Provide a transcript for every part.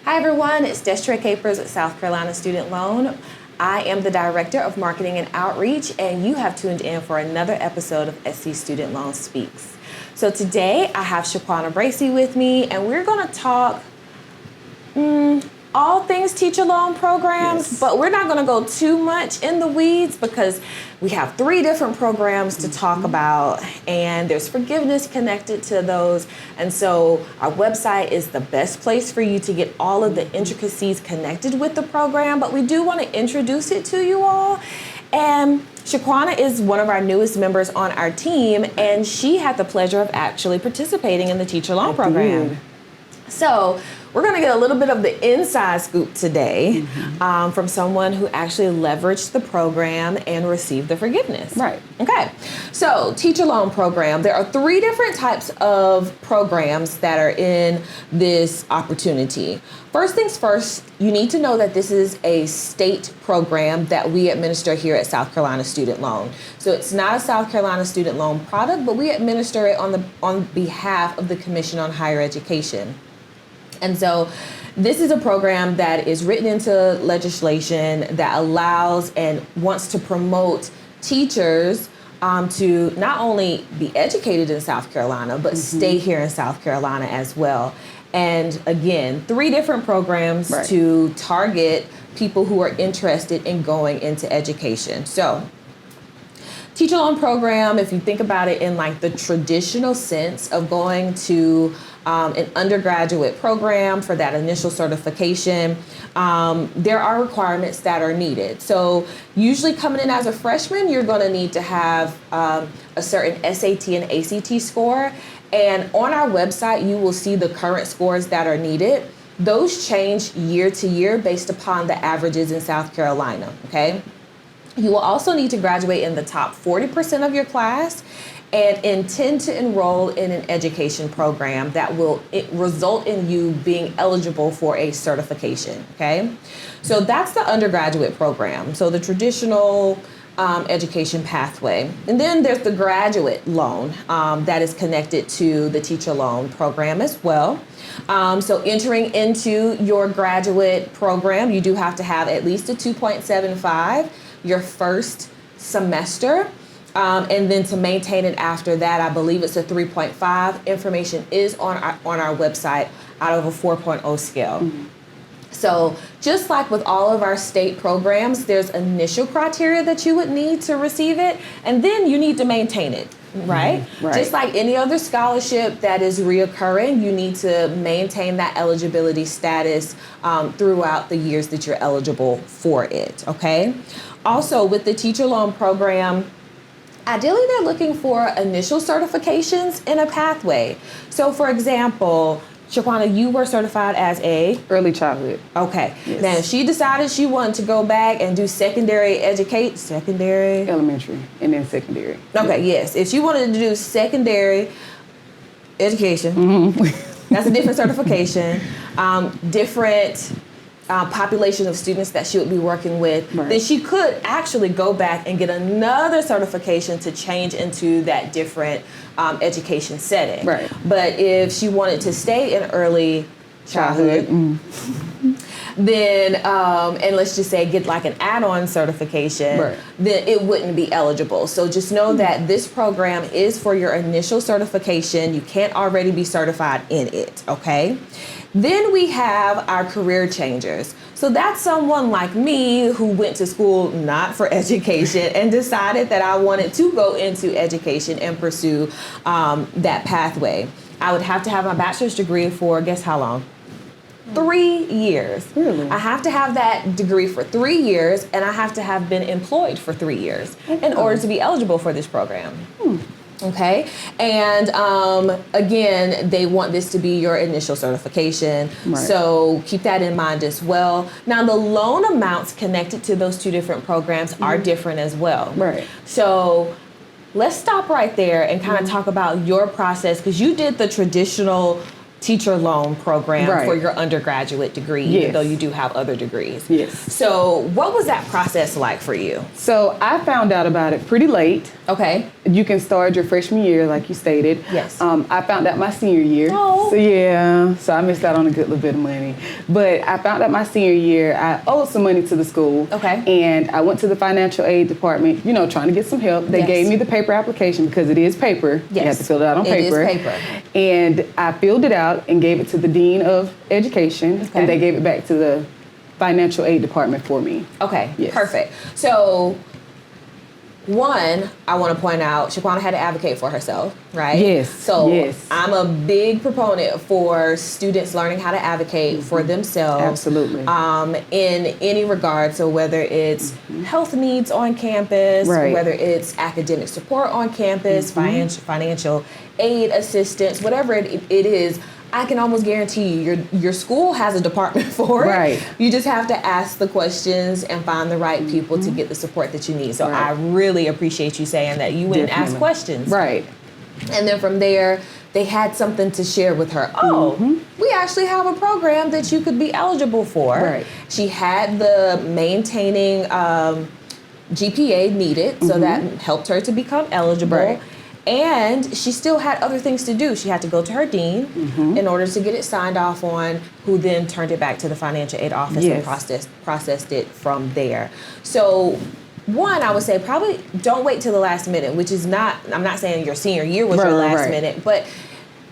Hi everyone, it's Desiree Capers at South Carolina Student Loan. I am the Director of Marketing and Outreach, and you have tuned in for another episode of SC Student Loan Speaks. So today I have ShaQuana Bracey with me, and we're going to talk all things teacher loan programs, but we're not going to go too much in the weeds because we have 3 different programs to talk about, and there's forgiveness connected to those. And so our website is the best place for you to get all of the intricacies connected with the program, but we do want to introduce it to you all. And ShaQuana is one of our newest members on our team, and she had the pleasure of actually participating in the teacher loan program. So we're going to get a little bit of the inside scoop today from someone who actually leveraged the program and received the forgiveness. Right. Okay. So teacher loan program, there are 3 different types of programs that are in this opportunity. First things first, you need to know that this is a state program that we administer here at South Carolina Student Loan. So it's not a South Carolina Student Loan product, but we administer it on behalf of the Commission on Higher Education. And so this is a program that is written into legislation that allows and wants to promote teachers to not only be educated in South Carolina, but stay here in South Carolina as well. And again, 3 different programs to target people who are interested in going into education. So teacher loan program, if you think about it in like the traditional sense of going to an undergraduate program for that initial certification, there are requirements that are needed. So usually coming in as a freshman, you're going to need to have a certain SAT and ACT score. And on our website, you will see the current scores that are needed. Those change year to year based upon the averages in South Carolina, okay? You will also need to graduate in the top 40% of your class and intend to enroll in an education program that will result in you being eligible for a certification, okay? So that's the undergraduate program, so the traditional education pathway. And then there's the graduate loan that is connected to the teacher loan program as well. So entering into your graduate program, you do have to have at least a 2.75 your first semester. And then to maintain it after that, I believe it's a 3.5. Information is on our website out of a 4.0 scale. So just like with all of our state programs, there's initial criteria that you would need to receive it, and then you need to maintain it, right? Just like any other scholarship that is reoccurring, you need to maintain that eligibility status throughout the years that you're eligible for it, okay? Also, with the teacher loan program, ideally, they're looking for initial certifications in a pathway. So, for example, ShaQuana, you were certified as a early childhood. Okay. Yes. Now, if she decided she wanted to go back and do elementary, and then secondary. Okay, yes. If she wanted to do secondary education, that's a different certification, different population of students that she would be working with, then she could actually go back and get another certification to change into that different education setting. But if she wanted to stay in early childhood, then, and let's just say get like an add-on certification, then it wouldn't be eligible. So just know that this program is for your initial certification. You can't already be certified in it, okay? Then we have our career changers. So that's someone like me who went to school not for education and decided that I wanted to go into education and pursue that pathway. I would have to have my bachelor's degree for, guess how long? 3 years. Really? I have to have that degree for 3 years, and I have to have been employed for 3 years in order to be eligible for this program. Okay, and again, they want this to be your initial certification, so keep that in mind as well. Now, the loan amounts connected to those 2 different programs are different as well. So let's stop right there and kind of talk about your process, because you did the traditional teacher loan program Right. for your undergraduate degree, Yes. even though you do have other degrees. Yes. So what was that process like for you? So I found out about it pretty late. Okay. You can start your freshman year, like you stated. Yes. I found out my senior year. Oh. So yeah, so I missed out on a good little bit of money. But I found out my senior year, I owed some money to the school. Okay. And I went to the financial aid department, trying to get some help. They Yes. gave me the paper application because it is paper. Yes. You have to fill it out on It paper. is paper. And I filled it out and gave it to the dean of education. Okay. And they gave it back to the financial aid department for me. Okay, Yes. perfect. So, one, I want to point out, ShaQuana had to advocate for herself, right? Yes, So, yes. I'm a big proponent for students learning how to advocate for themselves. Absolutely. In any regard. So, whether it's health needs on campus, Right. whether it's academic support on campus, financial aid assistance, whatever it is, I can almost guarantee you your school has a department for it. Right. You just have to ask the questions and find the right people to get the support that you need. So Right. I really appreciate you saying that. You went and asked Definitely. questions. Right. And then from there, they had something to share with her. Oh, we actually have a program that you could be eligible for. Right. She had the maintaining GPA needed, so that helped her to become eligible. Right. And she still had other things to do. She had to go to her dean in order to get it signed off on, who then turned it back to the financial aid office and Yes. processed it from there. So one, I would say probably don't wait till the last minute, which is not, I'm not saying your senior year was your last minute, but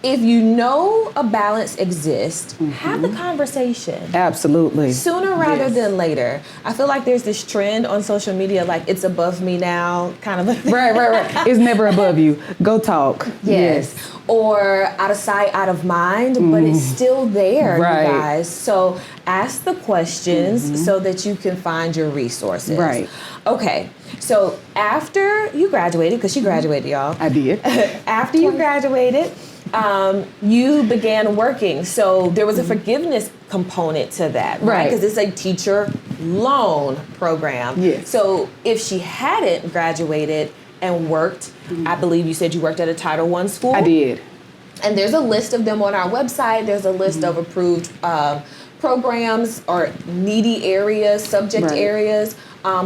if you know a balance exists, have the conversation. Absolutely. Sooner rather Yes. than later. I feel like there's this trend on social media, like it's above me now, kind of a thing. Right. It's never above you. Go talk. Yes. Or out of sight, out of mind, but it's still there, Right. you guys. So ask the questions so that you can find your resources. Right. Okay. So after you graduated, because she graduated, y'all. I did. After you graduated, you began working. So there was a forgiveness component to that, right? Right. Because it's a teacher loan program. Yes. So if she hadn't graduated and worked, I believe you said you worked at a Title I school. I did. And there's a list of them on our website. There's a list of approved programs or needy areas, subject Right. areas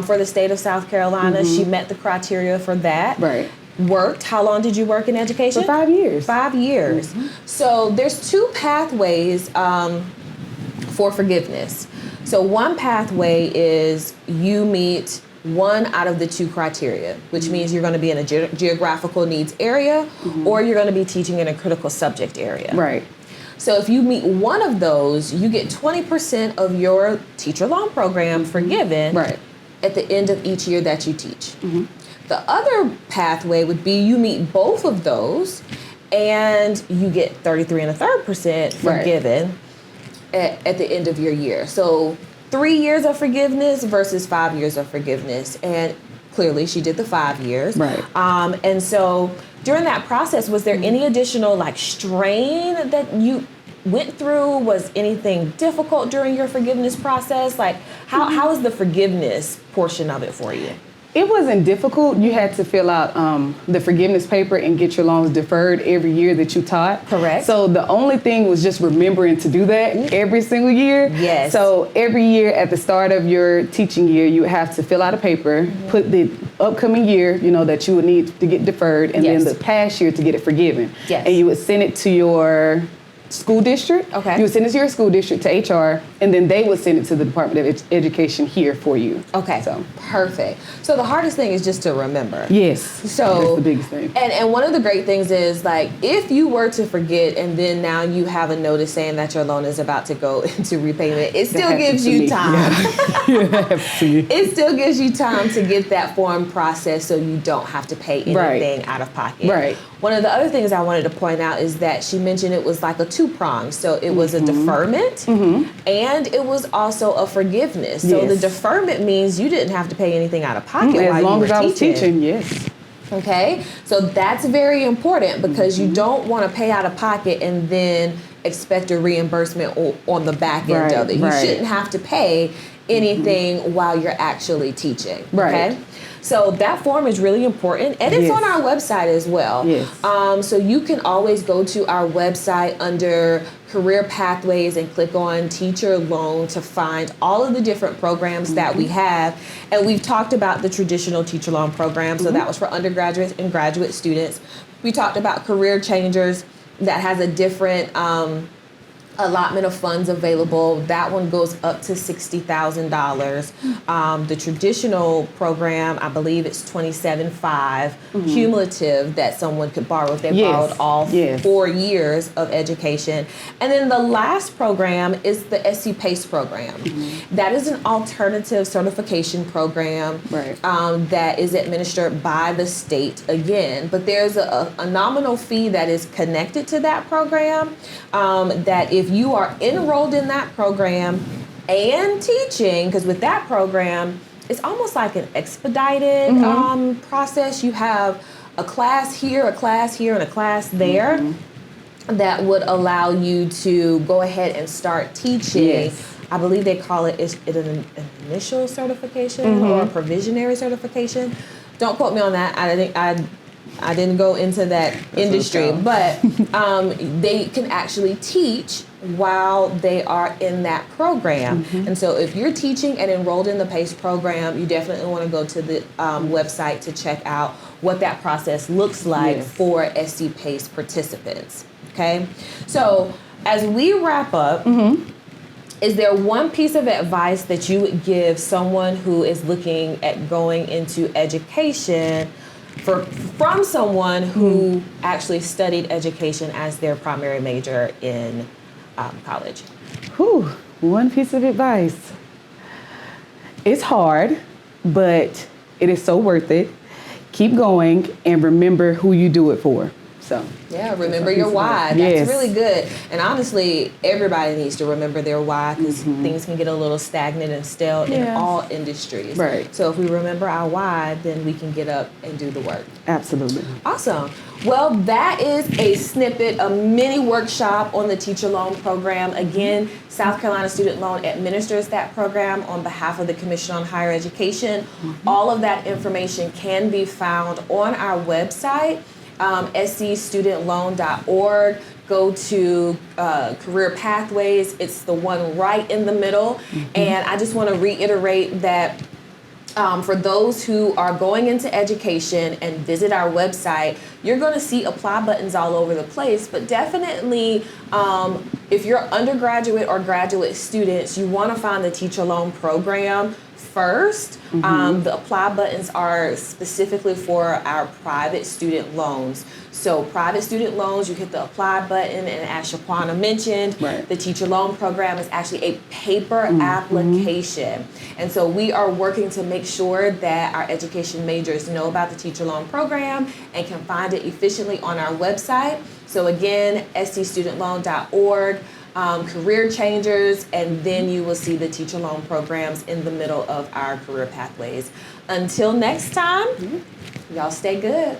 for the state of South Carolina. She met the criteria for that. Right. Worked. How long did you work in education? For 5 years. 5 years. So there's two pathways for forgiveness. So one pathway is you meet one out of the two criteria, which means you're going to be in a geographical needs area or you're going to be teaching in a critical subject area. Right. So if you meet one of those, you get 20% of your teacher loan program forgiven Right. at the end of each year that you teach. The other pathway would be you meet both of those and you get 33 1/3% forgiven at the end of your year. So 3 years of forgiveness versus 5 years of forgiveness. And clearly she did the 5 years. Right. And so during that process, was there any additional strain that you went through? Was anything difficult during your forgiveness process? Like how is the forgiveness portion of it for you? It wasn't difficult. You had to fill out the forgiveness paper and get your loans deferred every year that you taught. Correct. So the only thing was just remembering to do that every single year. Yes. So every year at the start of your teaching year, you would have to fill out a paper, put the upcoming year, that you would need to get deferred, and Yes. then the past year to get it forgiven. Yes. And you would send it to your school district. Okay. You would send it to your school district, to HR, and then they would send it to the Department of Education here for you. Okay. So. Perfect. So the hardest thing is just to remember. Yes. So that's the biggest thing. And one of the great things is if you were to forget and then now you have a notice saying that your loan is about to go into repayment, it still gives you time. It still gives you time to get that form processed so you don't have to pay anything out of pocket. Right. One of the other things I wanted to point out is that she mentioned it was like a two-pronged. So it was a deferment and it was also a forgiveness. So the deferment means you didn't have to pay anything out of pocket while as long you as were I was teaching. teaching, yes. Okay, so that's very important because you don't want to pay out of pocket and then expect a reimbursement on the back end of it. You Right. shouldn't have to pay anything while you're actually teaching. Right. Okay? So that form is really important, and it's Yes. on our website as well. Yes. So you can always go to our website under Career Pathways and click on Teacher Loan to find all of the different programs that we have. And we've talked about the traditional Teacher Loan program, so that was for undergraduates and graduate students. We talked about Career Changers that has a different allotment of funds available. That one goes up to $60,000. The traditional program, I believe it's $27,500 cumulative that someone could borrow if they Yes. borrowed all Yes. 4 years of education. And then the last program is the SC PACE program. That is an alternative certification program Right. that is administered by the state again. But there's a nominal fee that is connected to that program that if you are enrolled in that program and teaching, because with that program, it's almost like an expedited process. You have a class here, and a class there that would allow you to go ahead and start teaching. Yes. I believe they call it an initial certification or a provisionary certification. Don't quote me on that. I didn't go into that industry, but they can actually teach while they are in that program. And so if you're teaching and enrolled in the PACE program, you definitely want to go to the website to check out what that process looks like Yes. for SC PACE participants. Okay, so as we wrap up, is there one piece of advice that you would give someone who is looking at going into education from someone who actually studied education as their primary major in college? Whew, one piece of advice. It's hard, but it is so worth it. Keep going and remember who you do it for. So Yeah, remember your why. That's Yes. really good. And honestly, everybody needs to remember their why because things can get a little stagnant and stale in Yeah. all industries. Right. So if we remember our why, then we can get up and do the work. absolutely. Awesome. Well, that is a snippet, a mini workshop on the Teacher Loan Program. Again, South Carolina Student Loan administers that program on behalf of the Commission on Higher Education. All of that information can be found on our website, scstudentloan.org. Go to Career Pathways. It's the one right in the middle. And I just want to reiterate that for those who are going into education and visit our website, you're going to see apply buttons all over the place. But definitely, if you're undergraduate or graduate students, you want to find the Teacher Loan Program first. The apply buttons are specifically for our private student loans. So private student loans, you hit the apply button, and as ShaQuana mentioned, Right. the Teacher Loan Program is actually a paper application. And so we are working to make sure that our education majors know about the Teacher Loan Program and can find it efficiently on our website. So again, scstudentloan.org. Career Changers, and then you will see the Teacher Loan Programs in the middle of our Career Pathways. Until next time, y'all stay good.